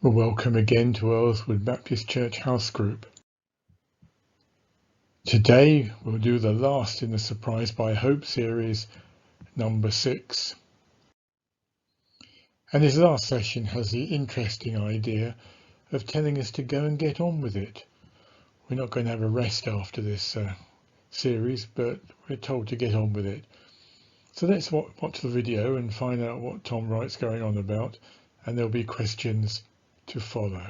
Well, welcome again to Earlswood Baptist Church House Group. Today we'll do the last in the Surprised by Hope series, number 6. And this last session has the interesting idea of telling us to go and get on with it. We're not going to have a rest after this series, but we're told to get on with it. So let's watch the video and find out what Tom Wright's going on about, and there'll be questions to follow.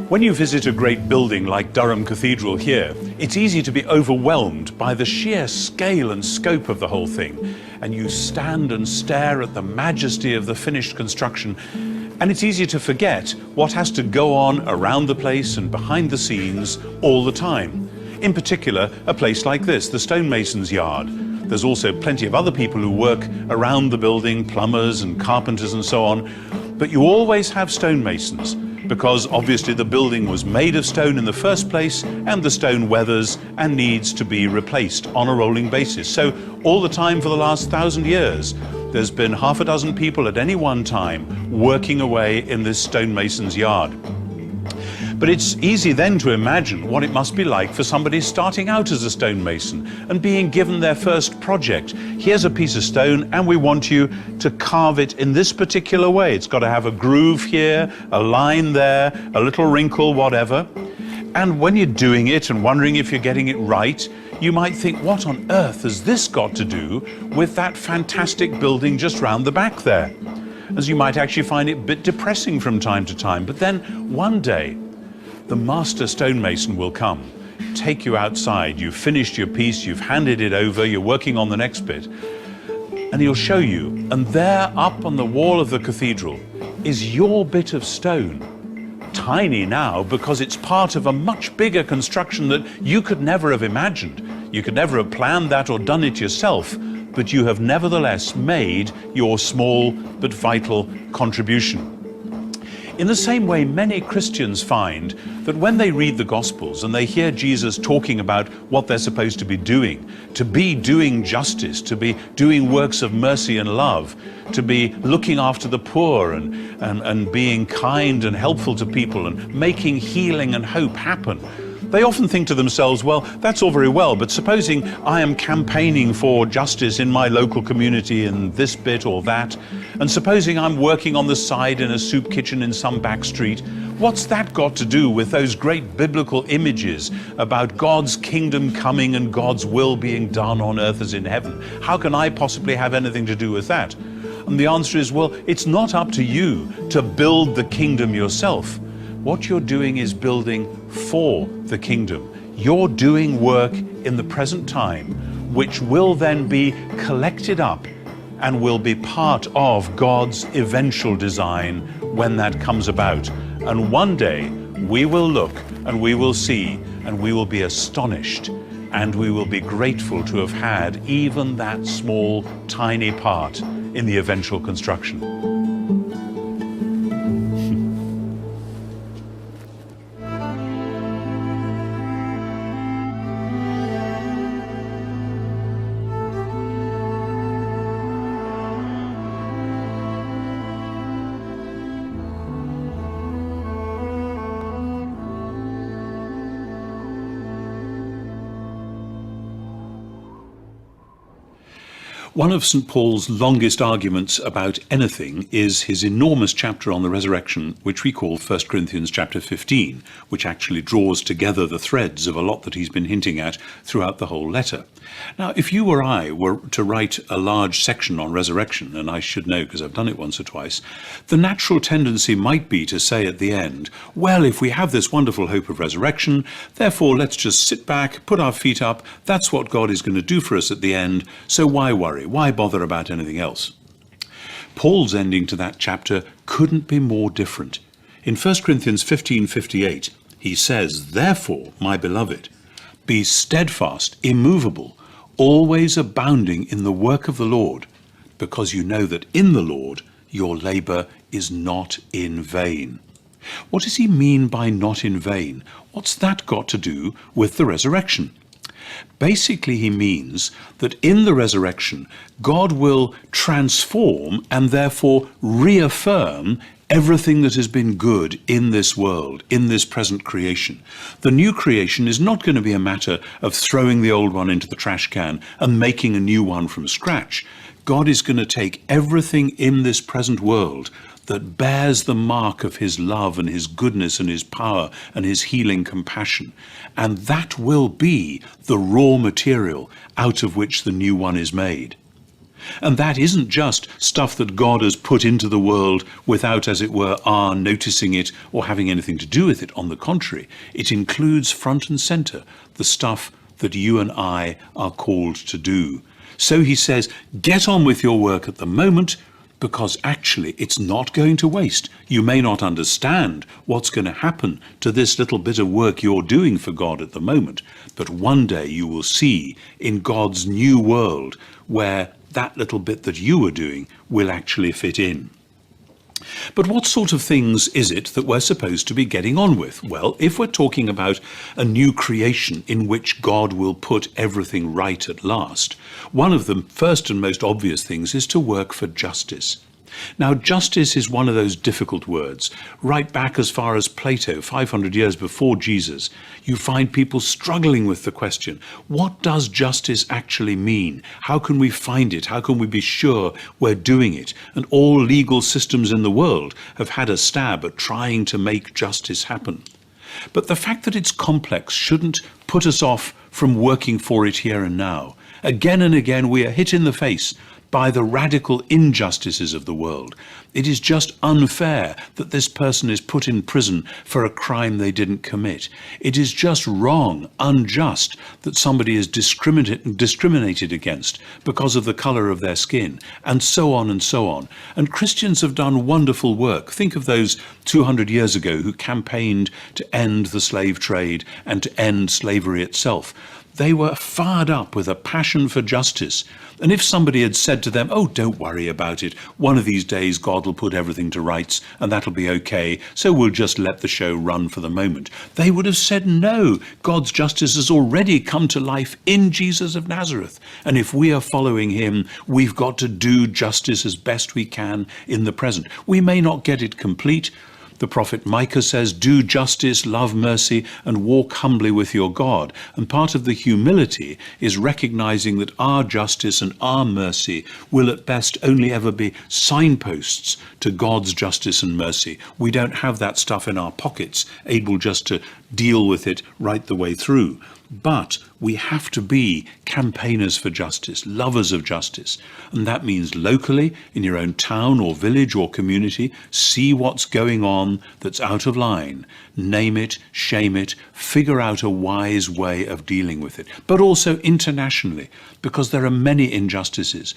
When you visit a great building like Durham Cathedral here, it's easy to be overwhelmed by the sheer scale and scope of the whole thing. And you stand and stare at the majesty of the finished construction, and it's easy to forget what has to go on around the place and behind the scenes all the time. In particular, a place like this, the stonemason's yard. There's also plenty of other people who work around the building, plumbers and carpenters and so on. But you always have stonemasons, because obviously the building was made of stone in the first place, and the stone weathers and needs to be replaced on a rolling basis. So all the time for the last 1,000 years, there's been half a dozen people at any one time working away in this stonemason's yard. But it's easy then to imagine what it must be like for somebody starting out as a stonemason and being given their first project. Here's a piece of stone and we want you to carve it in this particular way. It's got to have a groove here, a line there, a little wrinkle, whatever. And when you're doing it and wondering if you're getting it right, you might think, what on earth has this got to do with that fantastic building just round the back there? As you might actually find it a bit depressing from time to time. But then one day, the master stonemason will come, take you outside, you've finished your piece, you've handed it over, you're working on the next bit, and he'll show you, and there up on the wall of the cathedral is your bit of stone. Tiny now because it's part of a much bigger construction that you could never have imagined. You could never have planned that or done it yourself, but you have nevertheless made your small but vital contribution. In the same way, many Christians find that when they read the Gospels and they hear Jesus talking about what they're supposed to be doing justice, to be doing works of mercy and love, to be looking after the poor and being kind and helpful to people and making healing and hope happen, they often think to themselves, well, that's all very well, but supposing I am campaigning for justice in my local community in this bit or that, and supposing I'm working on the side in a soup kitchen in some back street, what's that got to do with those great biblical images about God's kingdom coming and God's will being done on earth as in heaven? How can I possibly have anything to do with that? And the answer is, well, it's not up to you to build the kingdom yourself. What you're doing is building for the kingdom. You're doing work in the present time, which will then be collected up and will be part of God's eventual design when that comes about. And one day we will look and we will see and we will be astonished and we will be grateful to have had even that small, tiny part in the eventual construction. One of St. Paul's longest arguments about anything is his enormous chapter on the resurrection, which we call 1 Corinthians chapter 15, which actually draws together the threads of a lot that he's been hinting at throughout the whole letter. Now, if you or I were to write a large section on resurrection, and I should know because I've done it once or twice, the natural tendency might be to say at the end, well, if we have this wonderful hope of resurrection, therefore let's just sit back, put our feet up, that's what God is going to do for us at the end, so why worry? Why bother about anything else? Paul's ending to that chapter couldn't be more different. In 1 Corinthians 15:58, he says, therefore, my beloved, be steadfast, immovable, always abounding in the work of the Lord, because you know that in the Lord your labour is not in vain. What does he mean by not in vain? What's that got to do with the resurrection? Basically, he means that in the resurrection, God will transform and therefore reaffirm everything that has been good in this world, in this present creation. The new creation is not going to be a matter of throwing the old one into the trash can and making a new one from scratch. God is going to take everything in this present world that bears the mark of his love and his goodness and his power and his healing compassion. And that will be the raw material out of which the new one is made. And that isn't just stuff that God has put into the world without, as it were, our noticing it or having anything to do with it. On the contrary, it includes front and center the stuff that you and I are called to do. So he says, get on with your work at the moment, because actually it's not going to waste. You may not understand what's going to happen to this little bit of work you're doing for God at the moment, but one day you will see in God's new world where that little bit that you are doing will actually fit in. But what sort of things is it that we're supposed to be getting on with? Well, if we're talking about a new creation in which God will put everything right at last, one of the first and most obvious things is to work for justice. Now, justice is one of those difficult words. Right back as far as Plato, 500 years before Jesus, you find people struggling with the question, what does justice actually mean? How can we find it? How can we be sure we're doing it? And all legal systems in the world have had a stab at trying to make justice happen. But the fact that it's complex shouldn't put us off from working for it here and now. Again and again, we are hit in the face by the radical injustices of the world. It is just unfair that this person is put in prison for a crime they didn't commit. It is just wrong, unjust, that somebody is discriminated against because of the colour of their skin, and so on and so on. And Christians have done wonderful work. Think of those 200 years ago who campaigned to end the slave trade and to end slavery itself. They were fired up with a passion for justice. And if somebody had said to them, oh, don't worry about it, one of these days God will put everything to rights and that'll be okay, so we'll just let the show run for the moment, they would have said no. God's justice has already come to life in Jesus of Nazareth. And if we are following him, we've got to do justice as best we can in the present. We may not get it complete. The prophet Micah says, do justice, love mercy, and walk humbly with your God. And part of the humility is recognizing that our justice and our mercy will at best only ever be signposts to God's justice and mercy. We don't have that stuff in our pockets, able just to deal with it right the way through. But we have to be campaigners for justice, lovers of justice. And that means locally, in your own town or village or community, see what's going on that's out of line, name it, shame it, figure out a wise way of dealing with it. But also internationally, because there are many injustices.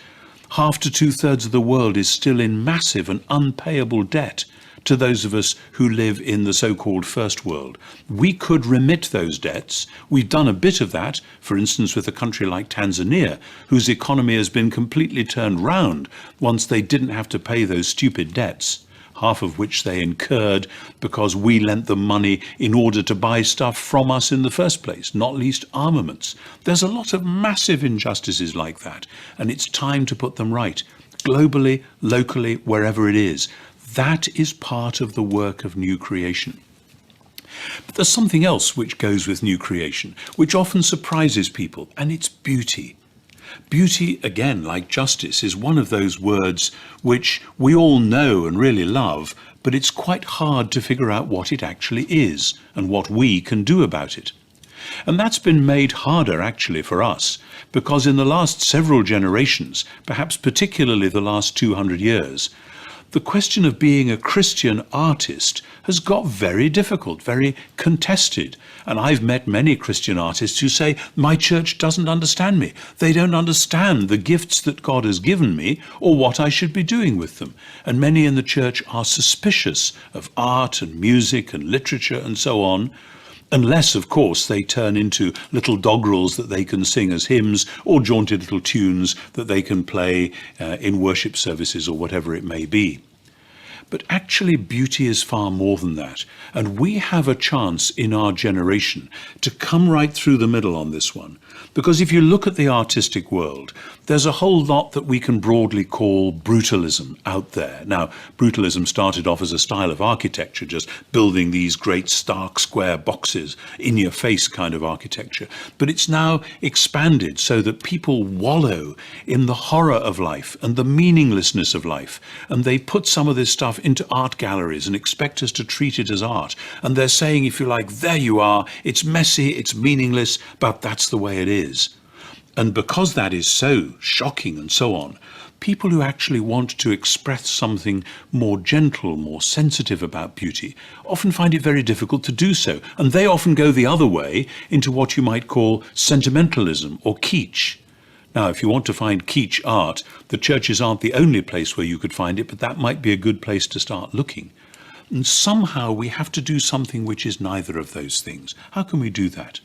Half to two-thirds of the world is still in massive and unpayable debt to those of us who live in the so-called first world. We could remit those debts. We've done a bit of that, for instance, with a country like Tanzania, whose economy has been completely turned round once they didn't have to pay those stupid debts, half of which they incurred because we lent them money in order to buy stuff from us in the first place, not least armaments. There's a lot of massive injustices like that, and it's time to put them right, globally, locally, wherever it is. That is part of the work of new creation. But there's something else which goes with new creation, which often surprises people, and it's beauty. Beauty, again, like justice, is one of those words which we all know and really love, but it's quite hard to figure out what it actually is and what we can do about it. And that's been made harder actually for us, because in the last several generations, perhaps particularly the last 200 years, the question of being a Christian artist has got very difficult, very contested. And I've met many Christian artists who say, my church doesn't understand me. They don't understand the gifts that God has given me or what I should be doing with them. And many in the church are suspicious of art and music and literature and so on, unless, of course, they turn into little doggerels that they can sing as hymns or jaunty little tunes that they can play in worship services or whatever it may be. But actually, beauty is far more than that. And we have a chance in our generation to come right through the middle on this one. Because if you look at the artistic world, there's a whole lot that we can broadly call brutalism out there. Now, brutalism started off as a style of architecture, just building these great stark square boxes, in-your-face kind of architecture. But it's now expanded so that people wallow in the horror of life and the meaninglessness of life. And they put some of this stuff into art galleries and expect us to treat it as art. And they're saying, if you like, there you are, it's messy, it's meaningless, but that's the way it is. And because that is so shocking and so on, people who actually want to express something more gentle, more sensitive about beauty often find it very difficult to do so. And they often go the other way into what you might call sentimentalism or kitsch. Now, if you want to find kitsch art, the churches aren't the only place where you could find it, but that might be a good place to start looking. And somehow we have to do something which is neither of those things. How can we do that?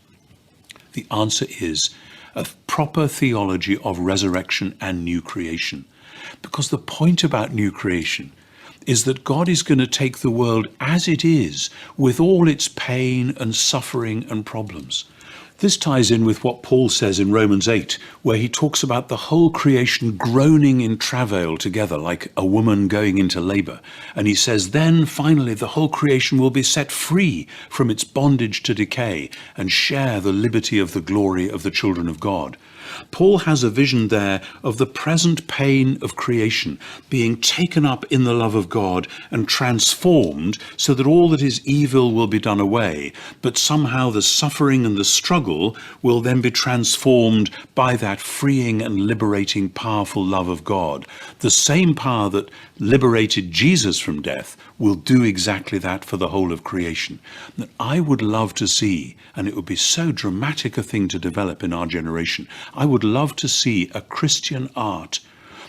The answer is a proper theology of resurrection and new creation. Because the point about new creation is that God is going to take the world as it is, with all its pain and suffering and problems. This ties in with what Paul says in Romans 8, where he talks about the whole creation groaning in travail together, like a woman going into labor. And he says, then finally the whole creation will be set free from its bondage to decay and share the liberty of the glory of the children of God. Paul has a vision there of the present pain of creation being taken up in the love of God and transformed so that all that is evil will be done away, but somehow the suffering and the struggle will then be transformed by that freeing and liberating powerful love of God. The same power that liberated Jesus from death will do exactly that for the whole of creation. That I would love to see, and it would be so dramatic a thing to develop in our generation, I would love to see a Christian art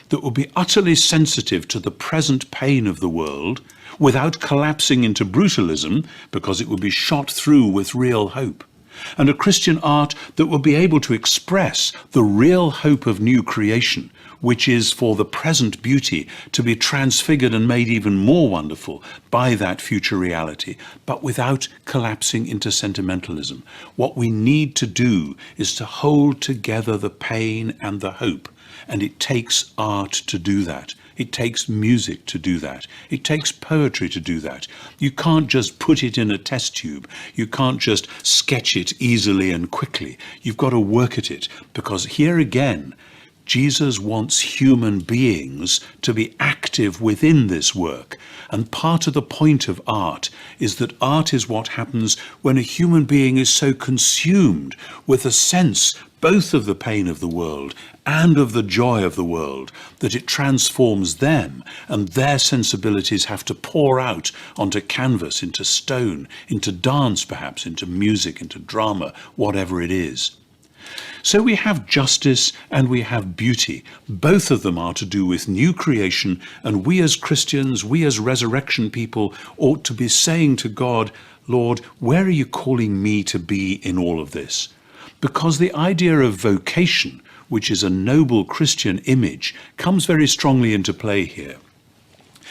that would be utterly sensitive to the present pain of the world without collapsing into brutalism, because it would be shot through with real hope. And a Christian art that will be able to express the real hope of new creation, which is for the present beauty to be transfigured and made even more wonderful by that future reality, but without collapsing into sentimentalism. What we need to do is to hold together the pain and the hope, and it takes art to do that. It takes music to do that. It takes poetry to do that. You can't just put it in a test tube. You can't just sketch it easily and quickly. You've got to work at it, because here again, Jesus wants human beings to be active within this work. And part of the point of art is that art is what happens when a human being is so consumed with a sense both of the pain of the world and of the joy of the world, that it transforms them, and their sensibilities have to pour out onto canvas, into stone, into dance perhaps, into music, into drama, whatever it is. So we have justice and we have beauty. Both of them are to do with new creation, and we as Christians, we as resurrection people, ought to be saying to God, Lord, where are you calling me to be in all of this? Because the idea of vocation, which is a noble Christian image, comes very strongly into play here.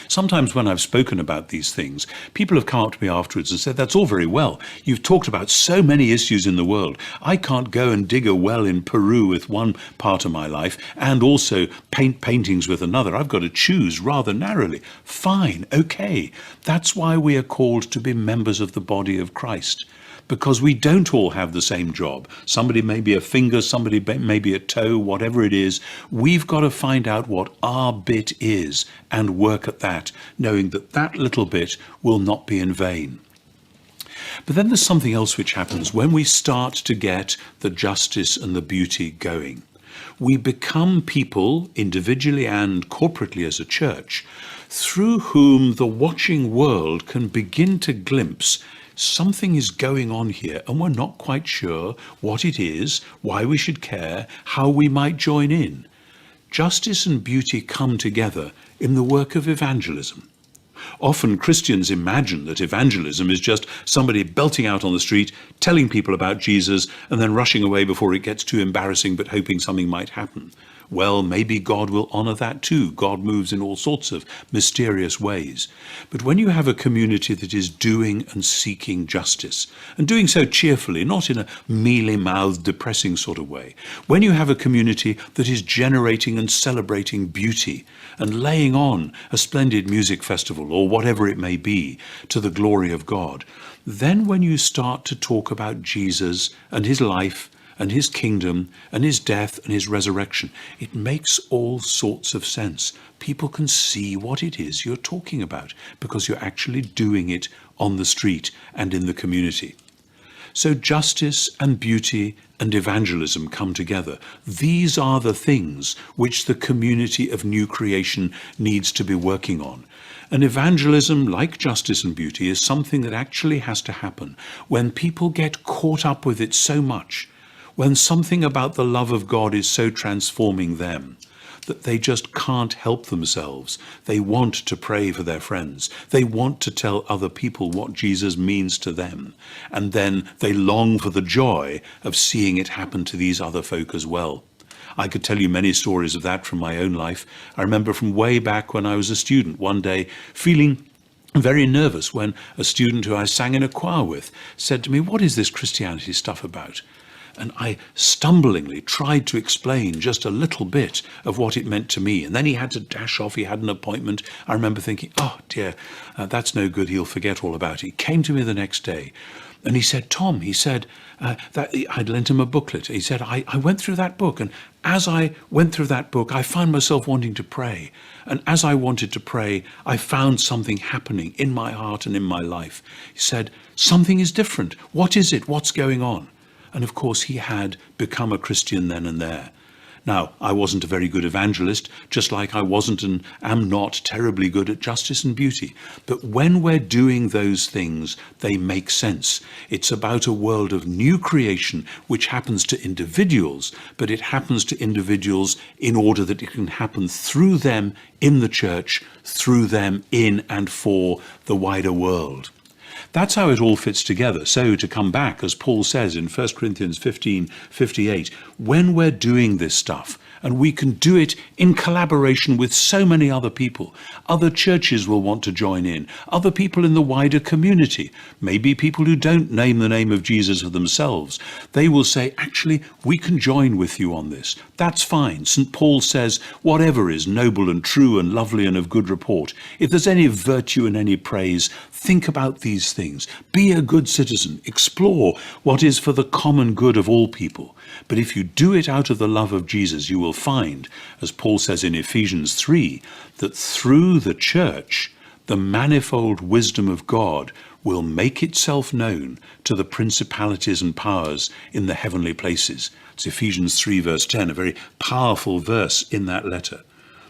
Sometimes when I've spoken about these things, people have come up to me afterwards and said, that's all very well. You've talked about so many issues in the world. I can't go and dig a well in Peru with one part of my life and also paint paintings with another. I've got to choose rather narrowly. Fine, okay. That's why we are called to be members of the body of Christ. because we don't all have the same job. Somebody may be a finger, somebody may be a toe, whatever it is. We've got to find out what our bit is and work at that, knowing that that little bit will not be in vain. But then there's something else which happens when we start to get the justice and the beauty going. We become people, individually and corporately as a church, through whom the watching world can begin to glimpse something is going on here and we're not quite sure what it is, why we should care, how we might join in. Justice and beauty come together in the work of evangelism. Often Christians imagine that evangelism is just somebody belting out on the street, telling people about Jesus, and then rushing away before it gets too embarrassing, but hoping something might happen. Well, maybe God will honor that too. God moves in all sorts of mysterious ways. But when you have a community that is doing and seeking justice, and doing so cheerfully, not in a mealy-mouthed, depressing sort of way, when you have a community that is generating and celebrating beauty, and laying on a splendid music festival, or whatever it may be, to the glory of God, then when you start to talk about Jesus and his life, and his kingdom, and his death, and his resurrection, it makes all sorts of sense. People can see what it is you're talking about, because you're actually doing it on the street and in the community. So justice and beauty and evangelism come together. These are the things which the community of new creation needs to be working on. And evangelism, like justice and beauty, is something that actually has to happen when people get caught up with it so much, when something about the love of God is so transforming them that they just can't help themselves. They want to pray for their friends. They want to tell other people what Jesus means to them. And then they long for the joy of seeing it happen to these other folk as well. I could tell you many stories of that from my own life. I remember from way back when I was a student, one day feeling very nervous when a student who I sang in a choir with said to me, "What is this Christianity stuff about?" And I stumblingly tried to explain just a little bit of what it meant to me. And then he had to dash off. He had an appointment. I remember thinking, oh dear, that's no good. He'll forget all about it. He came to me the next day and he said, "Tom," he said, that I'd lent him a booklet. He said, I went through that book. And as I went through that book, I found myself wanting to pray. And as I wanted to pray, I found something happening in my heart and in my life. He said, "Something is different. What is it? What's going on?" And of course, he had become a Christian then and there. Now, I wasn't a very good evangelist, just like I wasn't and am not terribly good at justice and beauty. But when we're doing those things, they make sense. It's about a world of new creation, which happens to individuals, but it happens to individuals in order that it can happen through them in the church, through them in and for the wider world. That's how it all fits together. So to come back, as Paul says in 1 Corinthians 15:58, when we're doing this stuff, and we can do it in collaboration with so many other people, other churches will want to join in, other people in the wider community, maybe people who don't name the name of Jesus for themselves. They will say, actually, we can join with you on this. That's fine. St. Paul says, whatever is noble and true and lovely and of good report, if there's any virtue and any praise, think about these things. Be a good citizen. Explore what is for the common good of all people. But if you do it out of the love of Jesus, you will find, as Paul says in Ephesians 3, that through the church, the manifold wisdom of God will make itself known to the principalities and powers in the heavenly places. It's Ephesians 3 verse 10, a very powerful verse in that letter.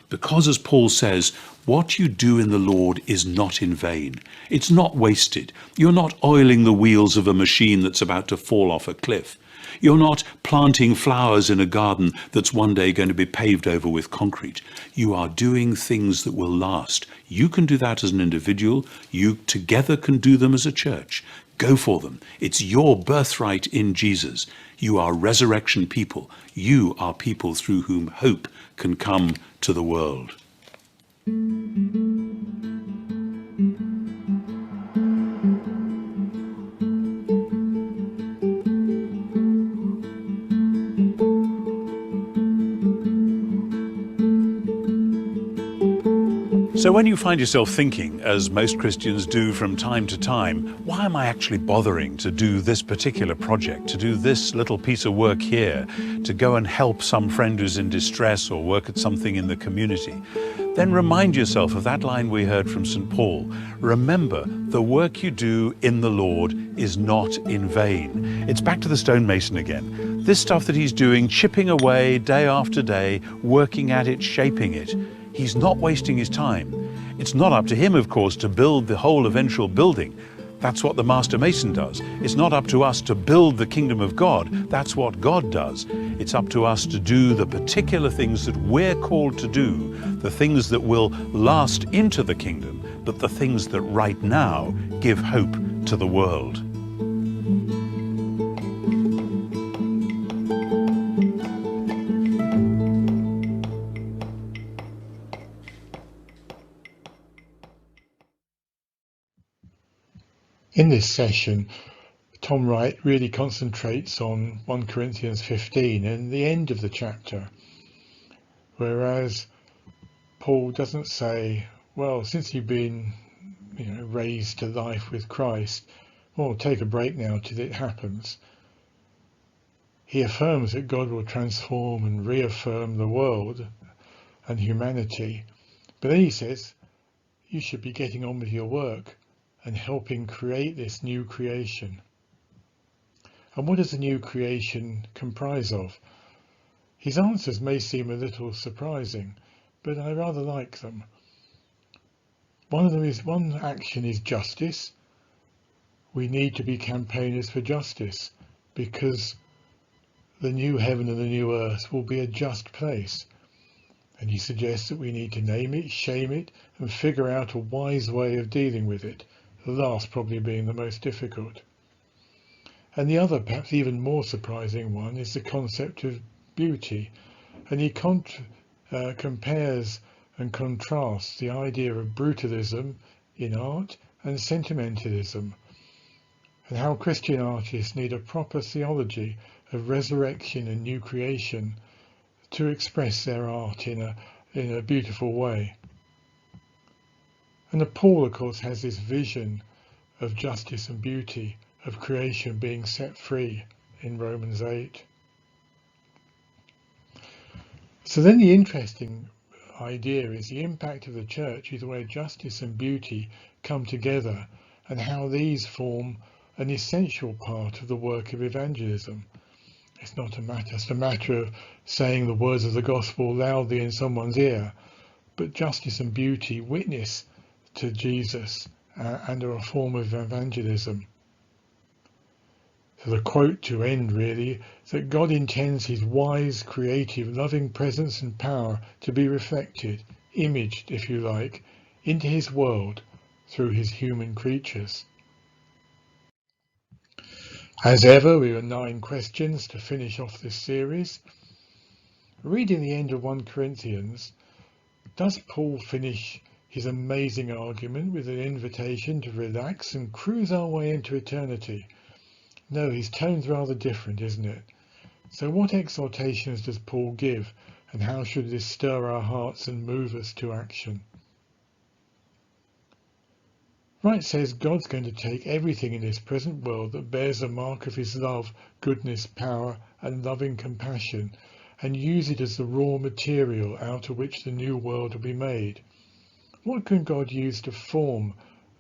Because, as Paul says, what you do in the Lord is not in vain. It's not wasted. You're not oiling the wheels of a machine that's about to fall off a cliff. You're not planting flowers in a garden that's one day going to be paved over with concrete. You are doing things that will last. You can do that as an individual. You together can do them as a church. Go for them. It's your birthright in Jesus. You are resurrection people. You are people through whom hope can come to the world. So when you find yourself thinking, as most Christians do from time to time, why am I actually bothering to do this particular project, to do this little piece of work here, to go and help some friend who's in distress or work at something in the community? Then remind yourself of that line we heard from St. Paul. Remember, the work you do in the Lord is not in vain. It's back to the stonemason again. This stuff that he's doing, chipping away day after day, working at it, shaping it. He's not wasting his time. It's not up to him, of course, to build the whole eventual building. That's what the master mason does. It's not up to us to build the kingdom of God. That's what God does. It's up to us to do the particular things that we're called to do, the things that will last into the kingdom, but the things that right now give hope to the world. In this session, Tom Wright really concentrates on 1 Corinthians 15 and the end of the chapter, whereas Paul doesn't say, well, since you've been raised to life with Christ, well, take a break now till it happens. He affirms that God will transform and reaffirm the world and humanity, but then he says you should be getting on with your work and helping create this new creation. And what does the new creation comprise of? His answers may seem a little surprising, but I rather like them. One action is justice. We need to be campaigners for justice, because the new heaven and the new earth will be a just place. And he suggests that we need to name it, shame it, and figure out a wise way of dealing with it, the last probably being the most difficult. And the other, perhaps even more surprising one, is the concept of beauty. And he compares and contrasts the idea of brutalism in art and sentimentalism, and how Christian artists need a proper theology of resurrection and new creation to express their art in a beautiful way. And Paul, of course, has this vision of justice and beauty, of creation being set free in Romans 8. So then the interesting idea is the impact of the church is where justice and beauty come together, and how these form an essential part of the work of evangelism. It's not just a matter of saying the words of the gospel loudly in someone's ear, but justice and beauty witness to Jesus and are a form of evangelism. So the quote to end really, that God intends his wise, creative, loving presence and power to be reflected, imaged, if you like, into his world through his human creatures. As ever, we have 9 questions to finish off this series. Reading the end of 1 Corinthians, does Paul finish his amazing argument with an invitation to relax and cruise our way into eternity? No, his tone's rather different, isn't it? So what exhortations does Paul give, and how should this stir our hearts and move us to action? Wright says God's going to take everything in this present world that bears the mark of his love, goodness, power, and loving compassion, and use it as the raw material out of which the new world will be made. What can God use to form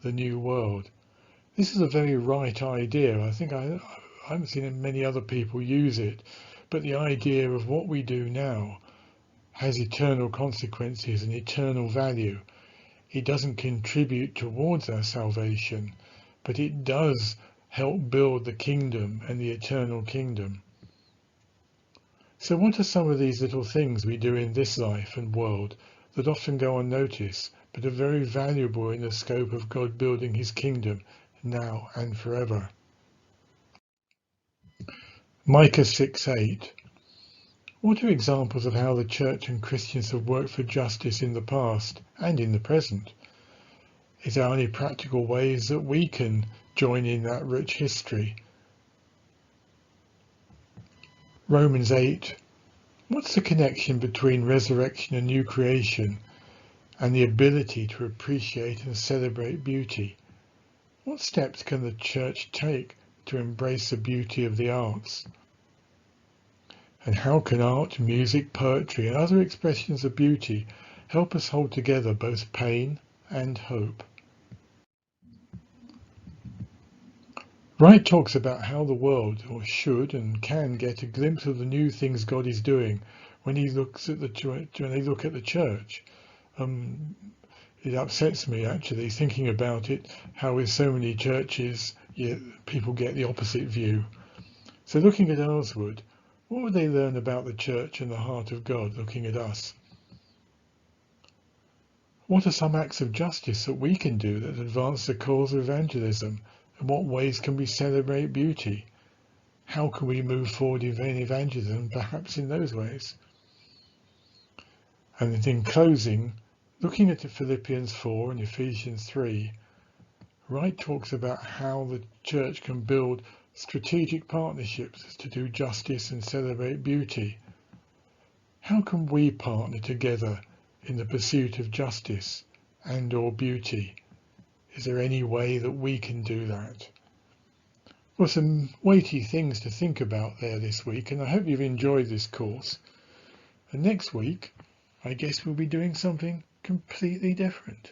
the new world? This is a very right idea. I think I haven't seen many other people use it, but the idea of what we do now has eternal consequences and eternal value. It doesn't contribute towards our salvation, but it does help build the kingdom and the eternal kingdom. So what are some of these little things we do in this life and world that often go unnoticed, but are very valuable in the scope of God building his kingdom now and forever? Micah 6:8. What are examples of how the church and Christians have worked for justice in the past and in the present? Is there any practical ways that we can join in that rich history? Romans 8. What's the connection between resurrection and new creation? and the ability to appreciate and celebrate beauty. What steps can the church take to embrace the beauty of the arts? And how can art, music, poetry, and other expressions of beauty help us hold together both pain and hope? Wright talks about how the world, or should and can, get a glimpse of the new things God is doing when he looks at when they look at the church. It upsets me actually thinking about it, how with so many churches people get the opposite view. So looking at Earlswood, what would they learn about the church and the heart of God looking at us? What are some acts of justice that we can do that advance the cause of evangelism? In what ways can we celebrate beauty? How can we move forward in evangelism, perhaps in those ways? And in closing, looking at Philippians 4 and Ephesians 3, Wright talks about how the church can build strategic partnerships to do justice and celebrate beauty. How can we partner together in the pursuit of justice and/or beauty? Is there any way that we can do that? Well, some weighty things to think about there this week, and I hope you've enjoyed this course. And next week, I guess we'll be doing something completely different.